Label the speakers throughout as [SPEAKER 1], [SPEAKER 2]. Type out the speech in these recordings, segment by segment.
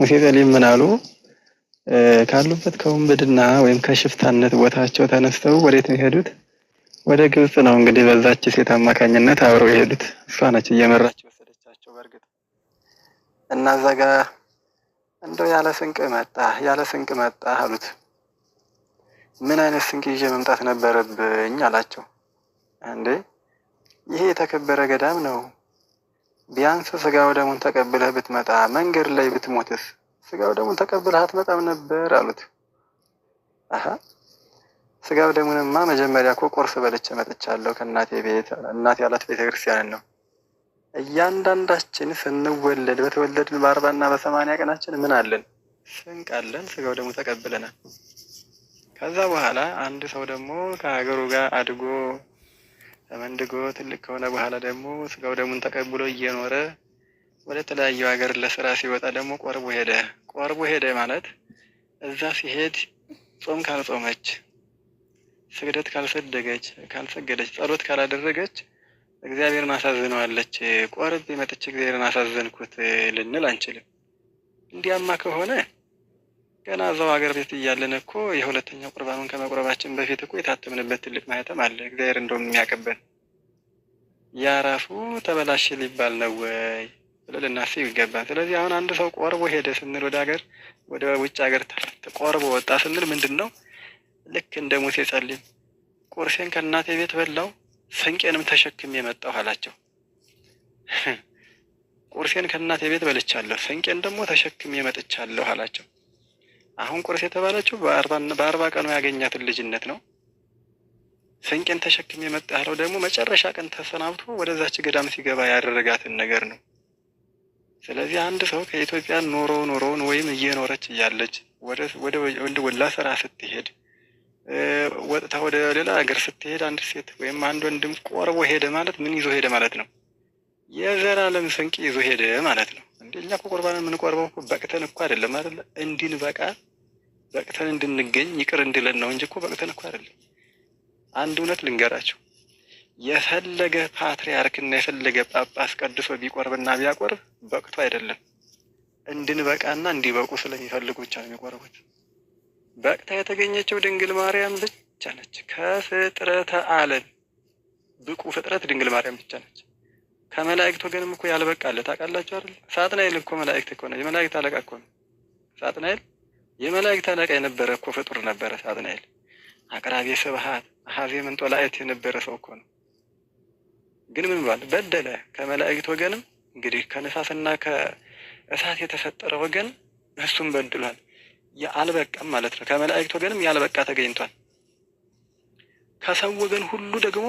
[SPEAKER 1] ሙሴ ጸሊም ምን አሉ? ካሉበት ከወንበድና ወይም ከሽፍታነት ቦታቸው ተነስተው ወዴት ነው የሄዱት? ወደ ግብጽ ነው። እንግዲህ በዛች ሴት አማካኝነት አብረው የሄዱት እሷ ነች እየመራች ወሰደቻቸው። በእርግጥ እና እዛ ጋ እንደው ያለ ስንቅ መጣ አሉት። ምን አይነት ስንቅ ይዤ መምጣት ነበረብኝ አላቸው። እንዴ ይሄ የተከበረ ገዳም ነው። ቢያንስ ስጋ ወደሙን ተቀብለህ ብትመጣ፣ መንገድ ላይ ብትሞትስ ስጋ ወደሙን ተቀብለህ አትመጣም ነበር አሉት። አሀ ስጋ ወደሙንማ መጀመሪያ እኮ ቁርስ በልቼ መጥቻለሁ ከእናቴ ቤት። እናቴ ያላት ቤተክርስቲያንን ነው። እያንዳንዳችን ስንወለድ በተወለድን በ40 እና በ80 ቀናችን ምን አለን? ስንቅ አለን። ስጋ ወደሙ ተቀብለናል። ከዛ በኋላ አንድ ሰው ደግሞ ከሀገሩ ጋር አድጎ ተመንድጎ ትልቅ ከሆነ በኋላ ደግሞ ስጋው ደሙን ተቀብሎ እየኖረ ወደ ተለያዩ ሀገር ለስራ ሲወጣ ደግሞ ቆርቦ ሄደ ማለት እዛ ሲሄድ ጾም ካልጾመች፣ ስግደት ካልሰገደች፣ ጸሎት ካላደረገች እግዚአብሔርን አሳዝነዋለች። ቆርቤ መጥቼ እግዚአብሔርን አሳዘንኩት ልንል አንችልም። እንዲያማ ከሆነ ገና እዛው ሀገር ቤት እያለን እኮ የሁለተኛው ቁርባኑን ከመቁረባችን በፊት እኮ የታተምንበት ትልቅ ማህተም አለ። እግዚአብሔር እንደውም የሚያውቅብን ያ ራሱ ተበላሽ ሊባል ነው ወይ ብለን ልናስብ ይገባል። ስለዚህ አሁን አንድ ሰው ቆርቦ ሄደ ስንል ወደ ውጭ ሀገር ቆርቦ ወጣ ስንል ምንድን ነው? ልክ እንደ ሙሴ ጸሊም ቁርሴን ከእናቴ ቤት በላው ስንቄንም ተሸክሜ የመጣሁ አላቸው። ቁርሴን ከእናቴ ቤት በልቻለሁ፣ ስንቄን ደግሞ ተሸክሜ መጥቻለሁ አላቸው። አሁን ቁርስ የተባለችው በ40 ቀኑ ያገኛትን ልጅነት ነው። ስንቄን ተሸክሜ የመጣ ያለው ደግሞ መጨረሻ ቀን ተሰናብቶ ወደዛች ገዳም ሲገባ ያደረጋትን ነገር ነው። ስለዚህ አንድ ሰው ከኢትዮጵያ ኖሮውን ወይም እየኖረች እያለች ወደ ስራ ስትሄድ ወጥታ ወደ ሌላ ሀገር ስትሄድ አንድ ሴት ወይም አንድ ወንድም ቆርቦ ሄደ ማለት ምን ይዞ ሄደ ማለት ነው? የዘላለም ስንቅ ይዞ ሄደ ማለት ነው። እንደኛ ቁርባንን የምንቆርበው በቅተን እኮ አይደለም አይደል? በቅተን እንድንገኝ ይቅር እንድለን ነው እንጂ እኮ በቅተን እኮ አይደለም። አንድ እውነት ልንገራቸው፣ የፈለገ ፓትርያርክና የፈለገ ጳጳስ ቀድሶ ቢቆርብና ቢያቆርብ በቅቶ አይደለም። እንድንበቃና እንዲበቁ ስለሚፈልጉ ብቻ ነው የሚቆርቡት። በቅታ የተገኘችው ድንግል ማርያም ብቻ ነች። ከፍጥረተ ዓለም ብቁ ፍጥረት ድንግል ማርያም ብቻ ነች። ከመላእክት ወገንም እኮ ያልበቃለ ታውቃላችሁ አይደል? ሳጥናኤል እኮ መላእክት እኮ ነው፣ የመላእክት አለቃ እኮ ነው ሳጥናኤል። የመላእክት አለቃ የነበረ እኮ ፍጡር ነበረ ሳጥናኤል። አቅራቢ ስብሐት አኀዜ መንጦላዕት የነበረ ሰው እኮ ነው። ግን ምን ባል በደለ? ከመላእክት ወገንም እንግዲህ ከነፋስና ከእሳት የተፈጠረ ወገን እሱም በድሏል። ያልበቃም ማለት ነው። ከመላእክት ወገንም ያልበቃ ተገኝቷል። ከሰው ወገን ሁሉ ደግሞ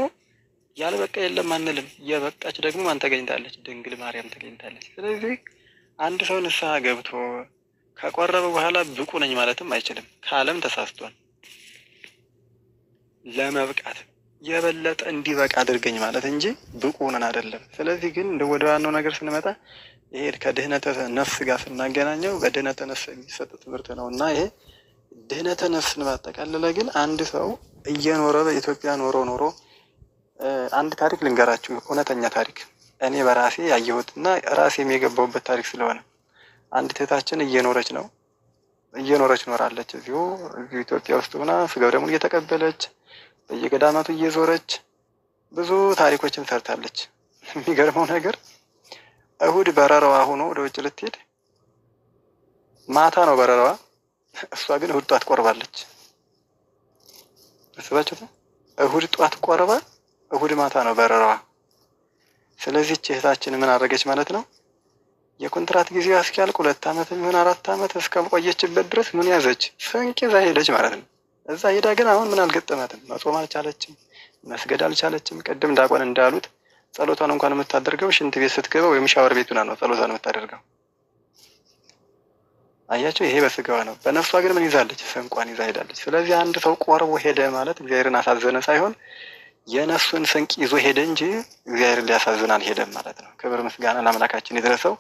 [SPEAKER 1] ያልበቃ የለም አንልም። የበቃች ደግሞ ማን ተገኝታለች? ድንግል ማርያም ተገኝታለች። ስለዚህ አንድ ሰው ንስሐ ገብቶ ከቆረበ በኋላ ብቁ ነኝ ማለትም አይችልም። ከዓለም ተሳስቷል። ለመብቃት የበለጠ እንዲበቃ አድርገኝ ማለት እንጂ ብቁ ነን አይደለም። ስለዚህ ግን ወደ ዋናው ነገር ስንመጣ ይሄ ከድህነተ ነፍስ ጋር ስናገናኘው በድህነተ ነፍስ የሚሰጥ ትምህርት ነው እና ይሄ ድህነተ ነፍስን ባጠቃለለ ግን አንድ ሰው እየኖረ በኢትዮጵያ ኖሮ አንድ ታሪክ ልንገራችሁ፣ እውነተኛ ታሪክ እኔ በራሴ ያየሁትና ራሴ የገባሁበት ታሪክ ስለሆነ አንድ እህታችን እየኖረች ኖራለች። እዚሁ ኢትዮጵያ ውስጥ ሆና ስጋው ደሙን እየተቀበለች በየገዳማቱ እየዞረች ብዙ ታሪኮችን ሰርታለች። የሚገርመው ነገር እሁድ በረራዋ ሆኖ ወደ ውጭ ልትሄድ ማታ ነው በረራዋ። እሷ ግን እሁድ ጧት ቆርባለች። አስባችሁት? እሁድ ጧት ቆርባ እሁድ ማታ ነው በረራዋ። ስለዚህ እህታችን ምን አደረገች ማለት ነው? የኮንትራት ጊዜዋ እስኪያልቅ 2 ዓመት የሚሆን 4 ዓመት እስከቆየችበት ድረስ ምን ያዘች? ስንቅ ይዛ ሄደች ማለት ነው። እዛ ሄዳ ግን አሁን ምን አልገጠማትም? መጾም አልቻለችም፣ መስገድ አልቻለችም። ቅድም ዲያቆን እንዳሉት ጸሎቷን እንኳን የምታደርገው ሽንት ቤት ስትገባ ወይም ሻወር ቤት ሆና ነው ጸሎቷን የምታደርገው። አያቸው፣ ይሄ በስጋዋ ነው። በነፍሷ ግን ምን ይዛለች? ስንቋን ይዛ ሄዳለች። ስለዚህ አንድ ሰው ቆርቦ ሄደ ማለት እግዚአብሔርን አሳዘነ ሳይሆን የነፍሱን ስንቅ ይዞ ሄደ እንጂ እግዚአብሔርን ሊያሳዝን አልሄደም ማለት ነው። ክብር ምስጋና ለአምላካችን ይድረሰው።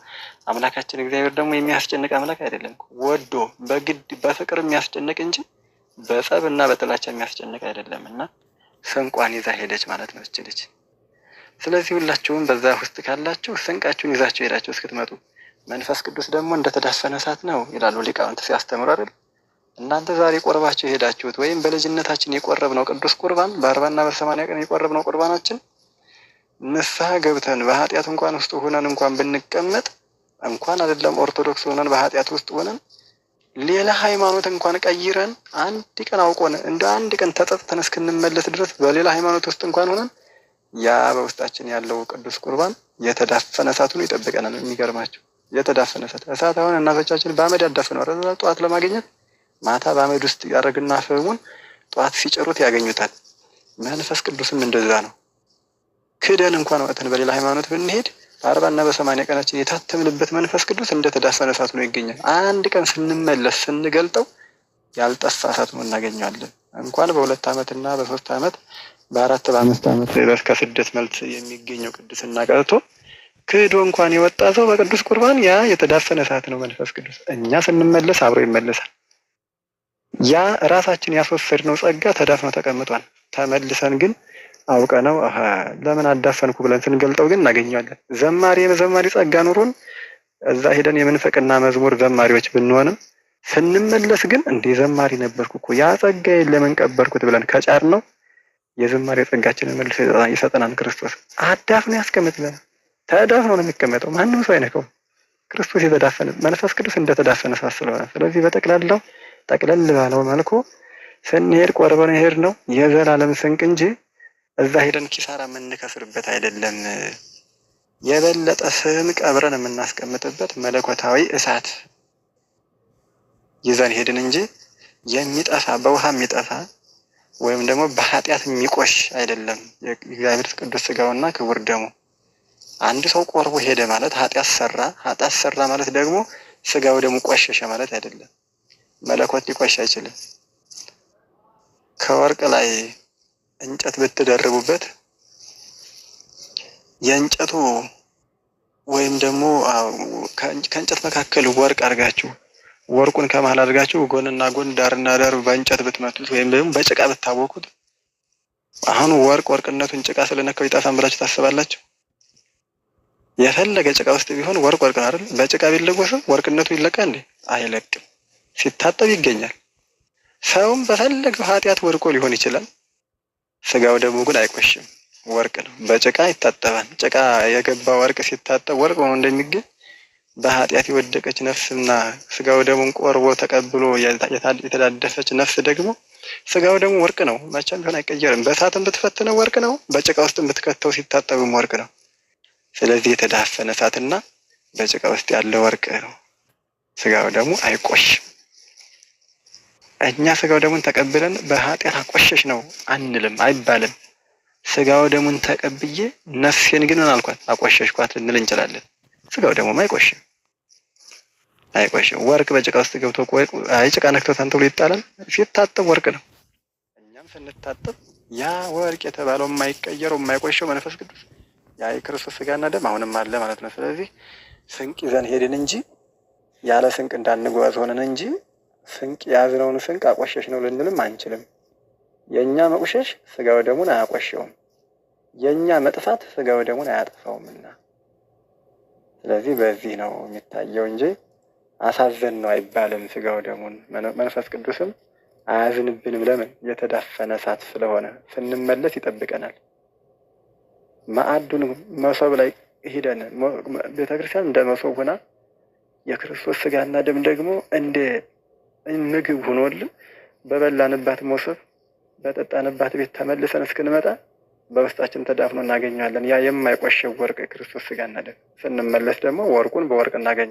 [SPEAKER 1] አምላካችን እግዚአብሔር ደግሞ የሚያስጨንቅ አምላክ አይደለም። ወዶ በግድ በፍቅር የሚያስጨንቅ እንጂ በጸብ እና በጥላቻ የሚያስጨንቅ አይደለም እና ስንቋን ይዛ ሄደች ማለት ነው እች ልጅ። ስለዚህ ሁላችሁም በዛ ውስጥ ካላችሁ ስንቃችሁን ይዛችሁ ሄዳችሁ እስክትመጡ መንፈስ ቅዱስ ደግሞ እንደተዳፈነ እሳት ነው ይላሉ ሊቃውንት ሲያስተምሩ አይደል? እናንተ ዛሬ ቆርባችሁ የሄዳችሁት ወይም በልጅነታችን የቆረብነው ቅዱስ ቁርባን በ40 እና በ80 ቀን የቆረብነው ቁርባናችን ንስሐ ገብተን በኃጢአት እንኳን ውስጥ ሆነን እንኳን ብንቀመጥ እንኳን አይደለም ኦርቶዶክስ ሆነን በኃጢአት ውስጥ ሆነን ሌላ ሃይማኖት እንኳን ቀይረን አንድ ቀን አውቆን እንደ አንድ ቀን ተጠጥተን እስክንመለስ ድረስ በሌላ ሃይማኖት ውስጥ እንኳን ሆነን ያ በውስጣችን ያለው ቅዱስ ቁርባን የተዳፈነ እሳት ሆኖ ይጠብቀናል። የሚገርማቸው የተዳፈነ እሳት አሁን እናቶቻችን በአመድ ያዳፍነው አይደል? ጠዋት ለማግኘት ማታ በአመድ ውስጥ ያደርግና ፍሙን ጠዋት ሲጨሩት ያገኙታል። መንፈስ ቅዱስም እንደዛ ነው። ክደን እንኳን ወጥተን በሌላ ሃይማኖት ብንሄድ በ40 እና በ80 ቀናችን የታተምንበት መንፈስ ቅዱስ እንደተዳፈነ እሳት ሆኖ ይገኛል። አንድ ቀን ስንመለስ ስንገልጠው ያልጠፋ እሳት ሆኖ እናገኘዋለን። እንኳን በ2 ዓመት እና በ3 ዓመት በ4 በ5 ዓመት ድረስ ከስደት መልስ የሚገኘው ቅድስና ቀርቶ ክዶ እንኳን የወጣ ሰው በቅዱስ ቁርባን ያ የተዳፈነ እሳት ነው መንፈስ ቅዱስ። እኛ ስንመለስ አብሮ ይመለሳል። ያ ራሳችን ያስወሰድነው ጸጋ ተዳፍኖ ተቀምጧል። ተመልሰን ግን አውቀ ነው ለምን አዳፈንኩ ብለን ስንገልጠው ግን እናገኘዋለን። ዘማሪ ጸጋ ኑሮን እዛ ሄደን የምንፈቅና መዝሙር ዘማሪዎች ብንሆንም ስንመለስ ግን እንዴ ዘማሪ ነበርኩ እኮ ያ ጸጋዬን ለምን ቀበርኩት ብለን ከጫር ነው የዘማሪ ጸጋችንን መልሶ ይሰጠናል። ክርስቶስ አዳፍኖ ያስቀምጥልናል። ተዳፍኖ ነው የሚቀመጠው። ማንም ሰው አይነካውም። ክርስቶስ የተዳፈነ መንፈስ ቅዱስ እንደተዳፈነ እሳት ስለሆነ፣ ስለዚህ በጠቅላላው ጠቅለል ባለው መልኩ ስንሄድ ቆርበን ሄድ ነው የዘላለም ስንቅ እንጂ እዛ ሄደን ኪሳራ የምንከስርበት አይደለም። የበለጠ ስም ቀብረን የምናስቀምጥበት መለኮታዊ እሳት ይዘን ሄድን እንጂ የሚጠፋ በውሃ የሚጠፋ ወይም ደግሞ በኃጢአት የሚቆሽ አይደለም። የእግዚአብሔር ቅዱስ ስጋውና ክቡር ደሙ አንድ ሰው ቆርቦ ሄደ ማለት ኃጢአት ሰራ ማለት ደግሞ ስጋው ደሙ ቆሸሸ ማለት አይደለም። መለኮት ሊቆሽ አይችልም። ከወርቅ ላይ እንጨት ብትደርቡበት የእንጨቱ ወይም ደግሞ ከእንጨት መካከል ወርቅ አድርጋችሁ ወርቁን ከመሃል አድርጋችሁ ጎንና ጎን ዳርና ዳር በእንጨት ብትመቱት ወይም ደግሞ በጭቃ ብታወቁት አሁን ወርቅነቱን ጭቃ ስለነካው ይጠፋን ብላችሁ ታስባላችሁ? የፈለገ ጭቃ ውስጥ ቢሆን ወርቅ ነው አይደል? በጭቃ ቢለወስ ወርቅነቱ ይለቃ እንዴ? አይለቅም። ሲታጠብ ይገኛል። ሰውም በፈለገው ኃጢአት ወርቆ ሊሆን ይችላል። ስጋው ደግሞ ግን አይቆሽም፣ ወርቅ ነው። በጭቃ ይታጠባል። ጭቃ የገባ ወርቅ ሲታጠብ ወርቅ ሆኖ እንደሚገኝ በኃጢአት የወደቀች ነፍስና ስጋው ደግሞ ቆርቦ ተቀብሎ የተዳደፈች ነፍስ ደግሞ ስጋው ደግሞ ወርቅ ነው። መቼም ቢሆን አይቀየርም። በእሳትም ብትፈትነው ወርቅ ነው። በጭቃ ውስጥ ብትከተው ሲታጠብም ወርቅ ነው። ስለዚህ የተዳፈነ እሳትና በጭቃ ውስጥ ያለ ወርቅ ነው። ስጋው ደግሞ አይቆሽም። እኛ ስጋው ደሙን ተቀብለን በኃጢአት አቆሸሽ ነው አንልም፣ አይባልም። ስጋው ደሙን ተቀብዬ ነፍሴን ግን ምን አልኳት? አቆሸሽኳት ልንል እንችላለን። ስጋው ደግሞ አይቆሽም። ወርቅ በጭቃ ውስጥ ገብቶ ጭቃ ነክቶት ተብሎ ይጣላል? ሲታጠብ ወርቅ ነው። እኛም ስንታጠብ ያ ወርቅ የተባለው የማይቀየረው የማይቆሸው መንፈስ ቅዱስ ያ የክርስቶስ ስጋና ደም አሁንም አለ ማለት ነው። ስለዚህ ስንቅ ይዘን ሄድን እንጂ ያለ ስንቅ እንዳንጓዝ ሆነን እንጂ ስንቅ የያዝነውን ስንቅ አቆሸሽ ነው ልንልም አንችልም። የእኛ መቆሸሽ ስጋው ደሙን አያቆሸውም። የእኛ መጥፋት ስጋው ደሙን አያጠፋውምና ስለዚህ በዚህ ነው የሚታየው እንጂ አሳዘን ነው አይባልም። ስጋው ደሙን መንፈስ ቅዱስም አያዝንብንም። ለምን? የተዳፈነ እሳት ስለሆነ ስንመለስ ይጠብቀናል። ማዕዱን መሶብ ላይ ሂደን ቤተክርስቲያን እንደ መሶብ ሆና የክርስቶስ ስጋና ደም ደግሞ እንደ ምግብ ሆኖልን በበላንባት መሶብ በጠጣንባት ቤት ተመልሰን እስክንመጣ በውስጣችን ተዳፍኖ እናገኘዋለን። ያ የማይቆሸው ወርቅ ክርስቶስ ስጋና ደም። ስንመለስ ደግሞ ወርቁን በወርቅ እናገኘዋለን።